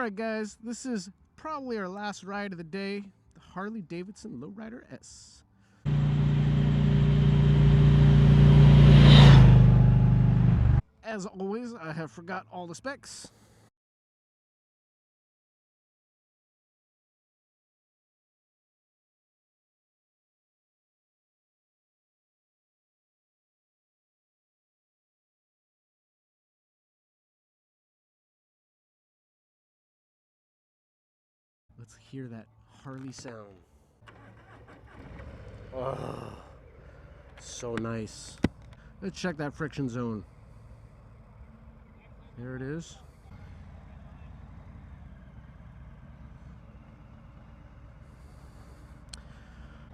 Alright guys, this is probably our last ride of the day, the Harley-Davidson Low Rider S. As always, I have forgot all the specs. Let's hear that Harley sound. Oh, so nice. Let's check that friction zone. There it is.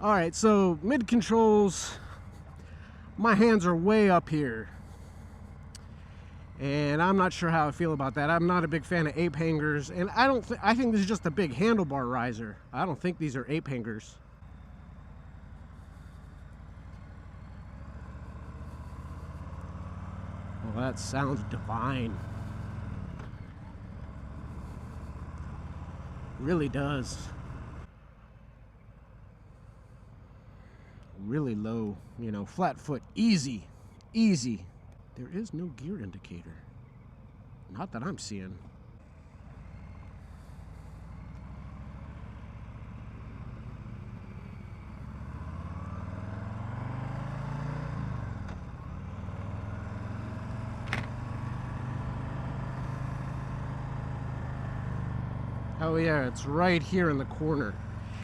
Alright, so mid controls, my hands are way up here. And I'm not sure how I feel about that. I'm not a big fan of ape hangers, and I think this is just a big handlebar riser. I don't think these are ape hangers. Well, that sounds divine. Really does. Really low, you know, flat foot, easy, easy. There is no gear indicator. Not that I'm seeing. Oh yeah, it's right here in the corner.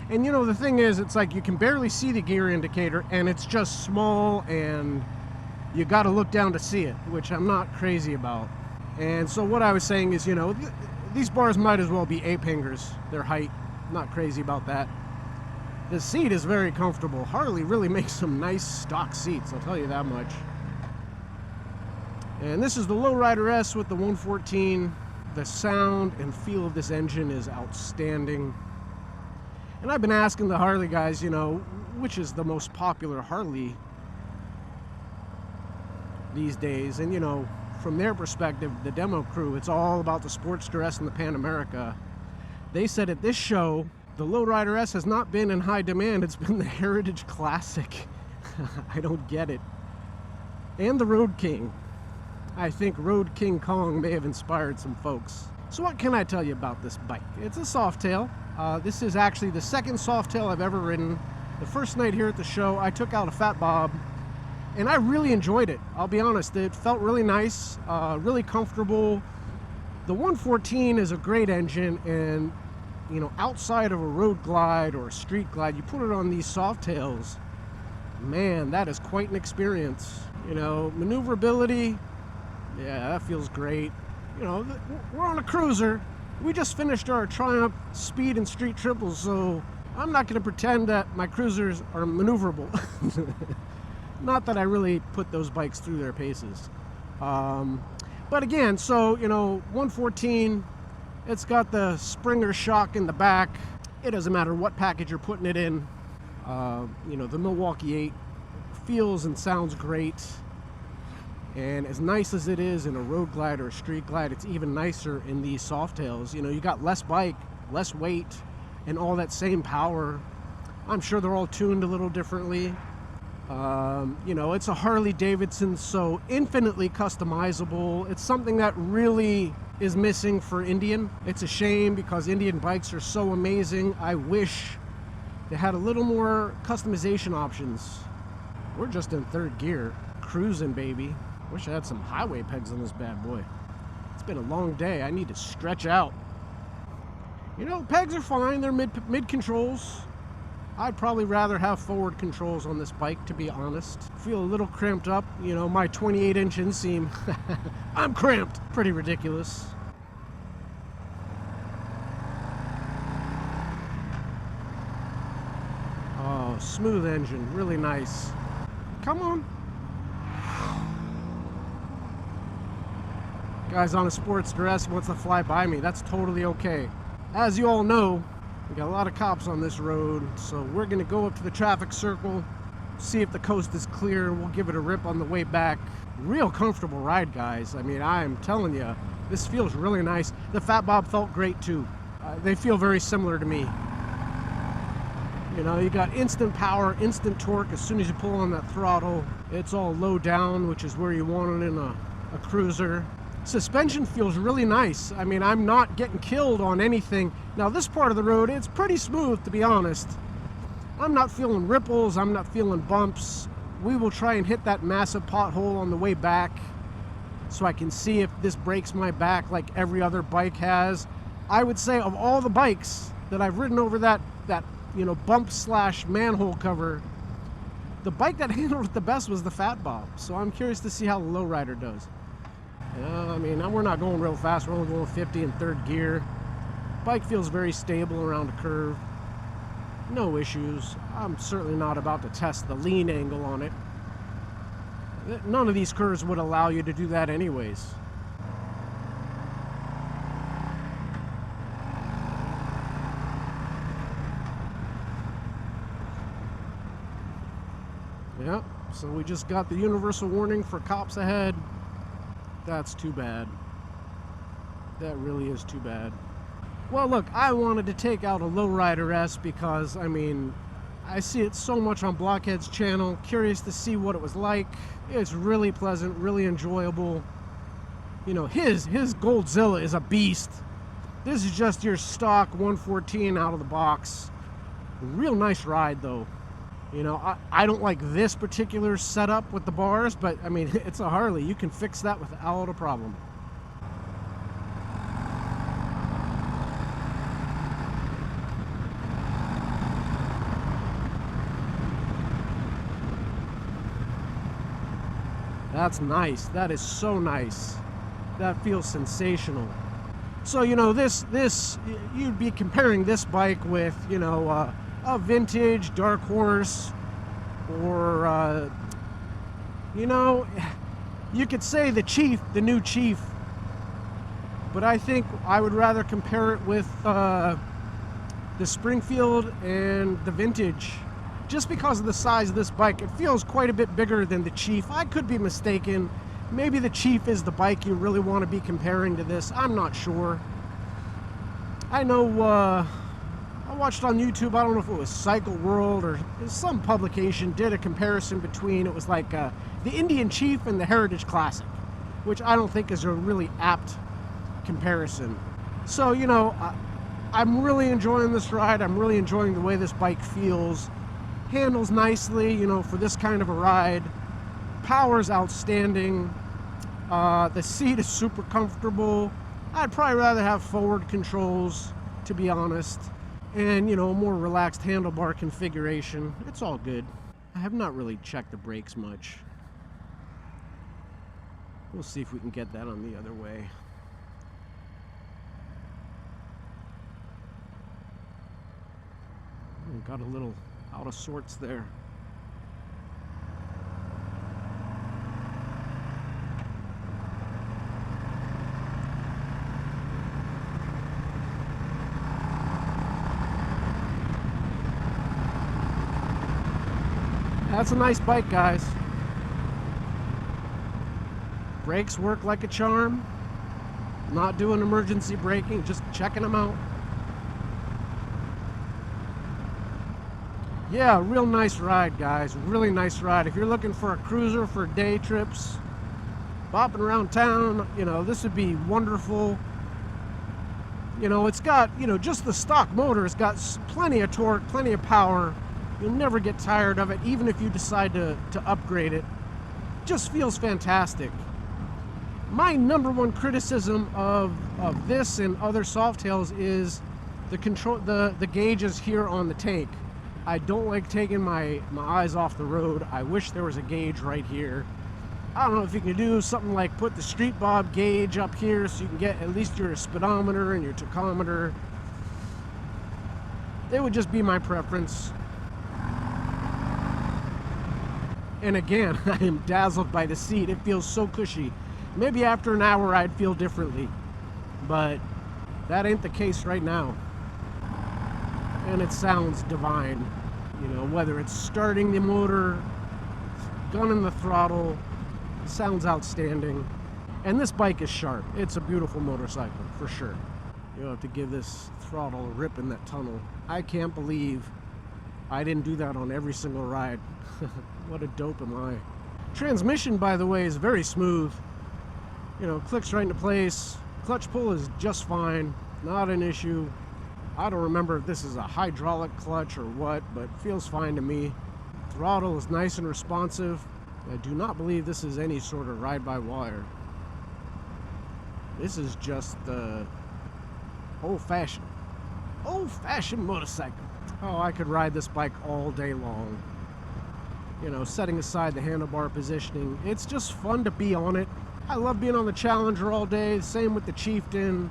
And you know, the thing is, it's like you can barely see the gear indicator, and it's just small, and you got to look down to see it, which I'm not crazy about. And so what I was saying is, you know, these bars might as well be ape hangers. Their height, not crazy about that. The seat is very comfortable. Harley really makes some nice stock seats, I'll tell you that much. And this is the Low Rider S with the 114. The sound and feel of this engine is outstanding. And I've been asking the Harley guys, you know, which is the most popular Harley these days. And, you know, from their perspective, the demo crew, it's all about the Sportster S and the Pan America. They said at this show, the Low Rider S has not been in high demand. It's been the Heritage Classic. I don't get it. And the Road King. I think Road King Kong may have inspired some folks. So what can I tell you about this bike? It's a Softail. This is actually the second Softail I've ever ridden. The first night here at the show, I took out a Fat Bob, and I really enjoyed it. I'll be honest, it felt really nice, really comfortable. The 114 is a great engine, and you know, outside of a road glide or a street glide, you put it on these Softails, man, that is quite an experience. You know, maneuverability, yeah, that feels great. You know, we're on a cruiser. We just finished our Triumph Speed and Street Triples, so I'm not going to pretend that my cruisers are maneuverable. Not that I really put those bikes through their paces. But again, so, you know, 114, it's got the Springer shock in the back. It doesn't matter what package you're putting it in. You know, the Milwaukee 8 feels and sounds great. And as nice as it is in a road glide or a street glide, it's even nicer in these Softails. You know, you got less bike, less weight, and all that same power. I'm sure they're all tuned a little differently. You know, it's a Harley-Davidson, so infinitely customizable. It's something that really is missing for Indian. It's a shame because Indian bikes are so amazing. I wish they had a little more customization options. We're just in third gear, cruising, baby. Wish I had some highway pegs on this bad boy. It's been a long day. I need to stretch out. You know, pegs are fine. They're mid controls. I'd probably rather have forward controls on this bike, to be honest. Feel a little cramped up. You know, my 28-inch inseam. I'm cramped. Pretty ridiculous. Oh, smooth engine. Really nice. Come on. Guys on a Sportster S wants to fly by me. That's totally okay. As you all know, we got a lot of cops on this road, so we're gonna go up to the traffic circle, see if the coast is clear. We'll give it a rip on the way back. Real comfortable ride, guys. I mean, I'm telling you, This feels really nice. The Fat Bob felt great too. They feel very similar to me. You know, you got instant power, instant torque as soon as you pull on that throttle. It's all low down, which is where you want it in a cruiser. Suspension feels really nice. I mean, I'm not getting killed on anything. Now this part of the road, it's pretty smooth, to be honest. I'm not feeling ripples, I'm not feeling bumps. We will try and hit that massive pothole on the way back so I can see if this breaks my back like every other bike has. I would say of all the bikes that I've ridden over that you know, bump slash manhole cover, the bike that handled it the best was the Fat Bob. So I'm curious to see how the Low Rider does. I mean, we're not going real fast. We're only going 50 in third gear. Bike feels very stable around a curve. No issues. I'm certainly not about to test the lean angle on it. None of these curves would allow you to do that anyways. Yep, so we just got the universal warning for cops ahead. That's too bad. That really is too bad. Well, look, I wanted to take out a Low Rider S because, I mean, I see it so much on Blockhead's channel. Curious to see what it was like. It's really pleasant, really enjoyable. You know, his Goldzilla is a beast. This is just your stock 114 out of the box. Real nice ride, though. You know, I don't like this particular setup with the bars, but I mean, it's a Harley. You can fix that without a problem. That's nice. That is so nice. That feels sensational. So, you know, this you'd be comparing this bike with, you know, a vintage Dark Horse, or you know, you could say the Chief, the new Chief, but I think I would rather compare it with the Springfield and the vintage, just because of the size of this bike. It feels quite a bit bigger than the Chief. I could be mistaken. Maybe the Chief is the bike you really want to be comparing to this. I'm not sure. I know I watched on YouTube, I don't know if it was Cycle World or some publication, did a comparison between, it was like the Indian Chief and the Heritage Classic, which I don't think is a really apt comparison. So, you know, I'm really enjoying this ride. I'm really enjoying the way this bike feels. Handles nicely, you know, for this kind of a ride. Power's outstanding. The seat is super comfortable. I'd probably rather have forward controls, to be honest. And, you know, a more relaxed handlebar configuration. It's all good. I have not really checked the brakes much. We'll see if we can get that on the other way. Got a little out of sorts there. That's a nice bike, guys. Brakes work like a charm. Not doing emergency braking, just checking them out. Yeah, real nice ride, guys. Really nice ride. If you're looking for a cruiser for day trips, bopping around town, you know, this would be wonderful. You know, it's got, you know, just the stock motor. It's got plenty of torque, plenty of power. You'll never get tired of it, even if you decide to upgrade it. Just feels fantastic. My number one criticism of this and other Softails is the gauges here on the tank. I don't like taking my eyes off the road. I wish there was a gauge right here. I don't know if you can do something like put the Street Bob gauge up here so you can get at least your speedometer and your tachometer. It would just be my preference. And again, I am dazzled by the seat. It feels so cushy. Maybe after an hour I'd feel differently, but that ain't the case right now. And it sounds divine. You know, whether it's starting the motor, gunning the throttle, sounds outstanding. And this bike is sharp. It's a beautiful motorcycle, for sure. You'll have to give this throttle a rip in that tunnel. I can't believe I didn't do that on every single ride. What a dope am I. Transmission, by the way, is very smooth. You know, clicks right into place. Clutch pull is just fine. Not an issue. I don't remember if this is a hydraulic clutch or what, but feels fine to me. Throttle is nice and responsive. I do not believe this is any sort of ride-by-wire. This is just old-fashioned motorcycle. Oh, I could ride this bike all day long. You know, setting aside the handlebar positioning, it's just fun to be on it. I love being on the Challenger all day. Same with the Chieftain.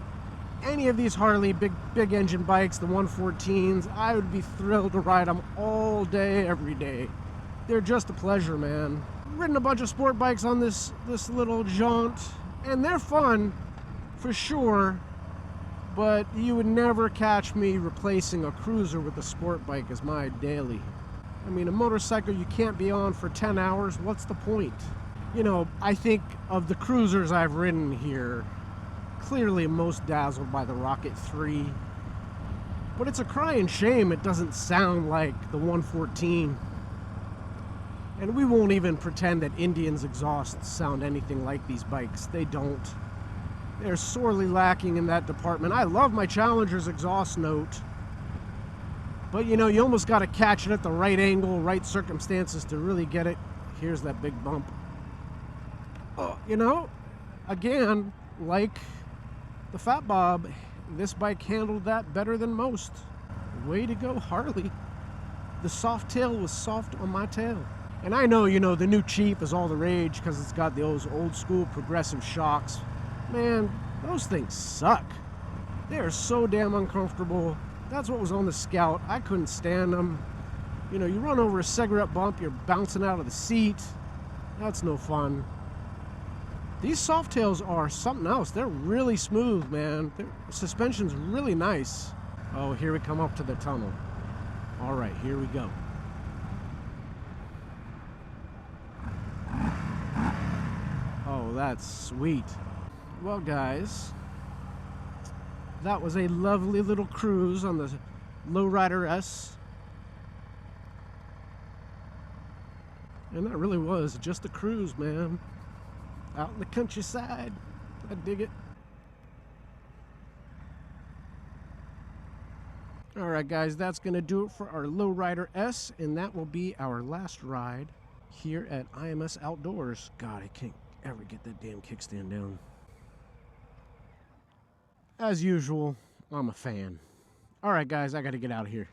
Any of these Harley big engine bikes, the 114s, I would be thrilled to ride them all day, every day. They're just a pleasure, man. I've ridden a bunch of sport bikes on this little jaunt, and they're fun, for sure, but you would never catch me replacing a cruiser with a sport bike as my daily. I mean, a motorcycle you can't be on for 10 hours, what's the point? You know, I think of the cruisers I've ridden here, clearly most dazzled by the Rocket 3, but it's a crying shame it doesn't sound like the 114. And we won't even pretend that Indian's exhausts sound anything like these bikes. They don't. They're sorely lacking in that department. I love my Challenger's exhaust note, but you know, you almost got to catch it at the right angle, right circumstances to really get it. Here's that big bump. Oh, you know, again, like the Fat Bob, this bike handled that better than most. Way to go, Harley. The soft tail was soft on my tail. And I know, you know, the new Chief is all the rage because it's got those old school progressive shocks. Man, those things suck. They are so damn uncomfortable. That's what was on the Scout. I couldn't stand them. You know, you run over a cigarette bump, you're bouncing out of the seat. That's no fun. These Softails are something else. They're really smooth, man. Their suspension's really nice. Oh, here we come up to the tunnel. All right, here we go. Oh, that's sweet. Well, guys, that was a lovely little cruise on the Low Rider S. And that really was just a cruise, man. Out in the countryside. I dig it. Alright guys, that's going to do it for our Low Rider S, and that will be our last ride here at IMS Outdoors. God, I can't ever get that damn kickstand down. As usual, I'm a fan. Alright guys, I got to get out of here.